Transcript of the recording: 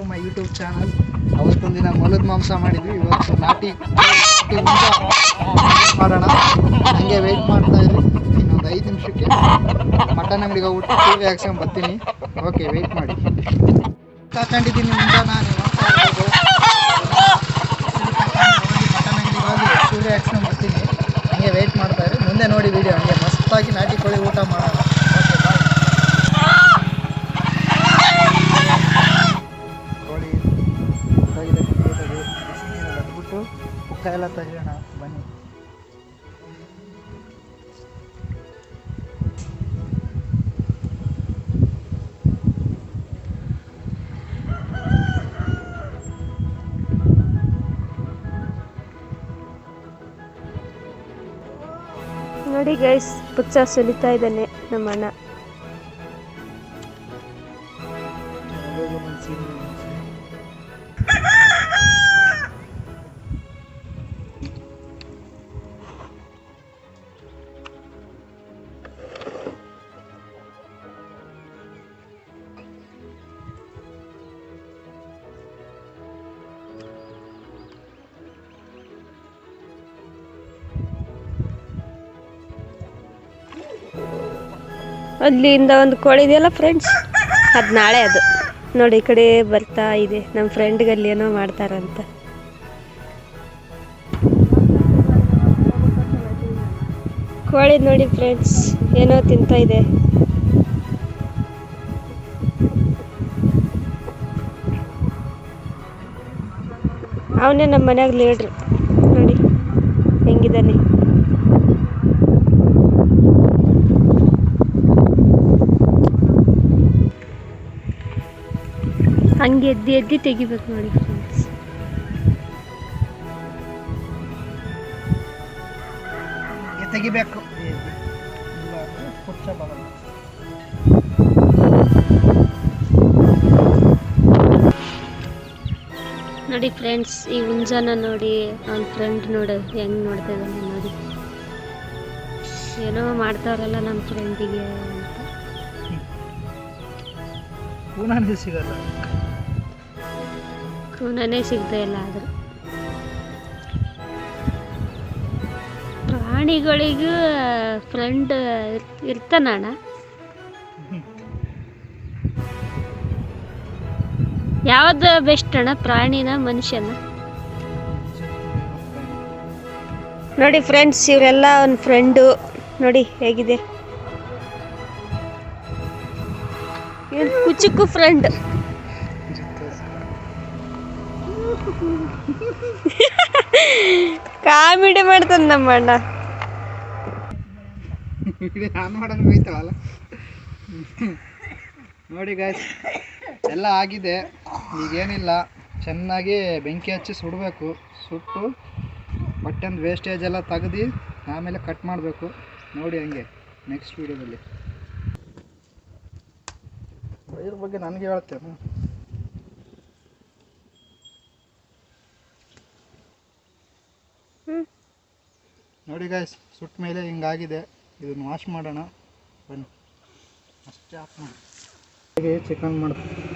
My YouTube channel. ಅವತ್ತೊಂದು ದಿನ ಮೊಲದ ಮಾಂಸ ಮಾಡಿದ್ವಿ, ಇವತ್ತು ನಾಟಿ ಮಾಡೋಣ. ಹಂಗೆ ವೆಯ್ಟ್ ಮಾಡ್ತಾ ಇದ್ವಿ. ಇನ್ನೊಂದು 5 ನಿಮಿಷಕ್ಕೆ ಮಟನ್ ಅಂಗಡಿಗೆ ಹೋಗ್ಬಿಟ್ಟು ಟೂರಿ ಹಾಕ್ಸ್ಕೊಂಡು ಬರ್ತೀನಿ. ಓಕೆ, ವೆಯ್ಟ್ ಮಾಡಿ. ತಗೊಂಡಿದ್ದೀನಿ ಮುಂದೆ ನಾನು ಮಟನ್ ಅಂಗಡಿಗೆ ಹೋಗಿ ಟೂರಿ ಹಾಕ್ಸ್ಕೊಂಡು ಬರ್ತೀನಿ. ಹಂಗೆ ವೆಯ್ಟ್ ಮಾಡ್ತಾ ಇರಿ, ಮುಂದೆ ನೋಡಿ ವಿಡಿಯೋ. ಹಂಗೆ ಮಸ್ತಾಗಿ ನಾಟಿ ಕೋಳಿ ಊಟ ಮಾಡೋಣ. ಕೋಳಿ ಬಿಟ್ಟು ಪುಕ್ಕ ಎಲ್ಲ ತೆಗೆಯೋಣ ಬನ್ನಿ. ನೋಡಿ ಗೈಸ್, ಪುಚ್ಚ ಸುಲಿತಾ ಇದ್ದಾನೆ ನಮ್ಮ ಅಣ್ಣ. ಅಲ್ಲಿಂದ ಒಂದು ಕೋಳಿ ಇದೆಯಲ್ಲ ಫ್ರೆಂಡ್ಸ್, ಅದು ನಾಳೆ. ಅದು ನೋಡಿ ಈ ಕಡೆ ಬರ್ತಾ ಇದೆ. ನಮ್ಮ ಫ್ರೆಂಡ್ಗೆ ಅಲ್ಲಿ ಏನೋ ಮಾಡ್ತಾರಂತ. ಕೋಳಿ ನೋಡಿ ಫ್ರೆಂಡ್ಸ್, ಏನೋ ತಿಂತಾ ಇದೆ. ಅವನೇ ನಮ್ಮ ಮನ್ಯಾಗ ಲೀಡ್ರು. ನೋಡಿ ಹೆಂಗಿದ್ದಾನೆ. ಹಂಗೆ ಎದ್ದಿ ತೆಗಿಬೇಕು ನೋಡಿ ಫ್ರೆಂಡ್ಸ್. ತೆಗಿಬೇಕು. ನೋಡಿ ಫ್ರೆಂಡ್ಸ್, ಈ ಹುಂಜನ ನೋಡಿ, ಅವನ ಫ್ರೆಂಡ್ ನೋಡಿ ಹೆಂಗ್ ನೋಡ್ತಾ ಇದ್ದಾನೆ ನೋಡಿ. ಏನೋ ಮಾಡ್ತಾವ್ರಲ್ಲ ನಮ್ಮ ಫ್ರೆಂಡಿಗೆ ಅಂತ. ಕೂನಾನೇ ಸಿಗಲ್ಲ, ಕೂನಾನೇ ಸಿಗ್ತಾ ಇಲ್ಲ. ಆದರೂ ಪ್ರಾಣಿಗಳಿಗೂ ಫ್ರೆಂಡ್ ಇರ್ತಾನಣ್ಣ. ಯಾವ್ದು ಬೆಸ್ಟ್ ಅಣ್ಣ, ಪ್ರಾಣಿನ ಮನುಷ್ಯನ? ನೋಡಿ ಫ್ರೆಂಡ್ಸ್, ಇವರೆಲ್ಲ ಅವನ ಫ್ರೆಂಡು. ನೋಡಿ ಹೇಗಿದೆ, ಕುಚಿಕ್ಕು ಫ್ರೆಂಡ್. ಕಾಮಿಡಿ ಮಾಡ್ತಾನೆ ನಮ್ಮ ಅಣ್ಣ. ನೋಡಿ ಗಾಯ್ಸ್, ಎಲ್ಲ ಆಗಿದೆ. ಈಗೇನಿಲ್ಲ, ಚೆನ್ನಾಗಿ ಬೆಂಕಿ ಹಚ್ಚಿ ಸುಡಬೇಕು. ಸುಟ್ಟು ಬಟ್ಟೆಂದು ವೇಸ್ಟೇಜ್ ಎಲ್ಲ ತೆಗೆದು ಆಮೇಲೆ ಕಟ್ ಮಾಡಬೇಕು. ನೋಡಿ ಹಂಗೆ ನೆಕ್ಸ್ಟ್ ವೀಡಿಯೋದಲ್ಲಿ. ಇದ್ರ ಬಗ್ಗೆ ನನಗೆ ಹೇಳ್ತೇನೆ. ನೋಡಿ ಗಾಯ್ಸ್, ಸುಟ್ಟ ಮೇಲೆ ಹಿಂಗಾಗಿದೆ. ಇದನ್ನು ವಾಶ್ ಮಾಡೋಣ ಬನ್ನಿ. ಅಷ್ಟೇ ಆಫ್ ಮಾಡಿ ಚಿಕನ್ ಮಾಡ್ತೀನಿ.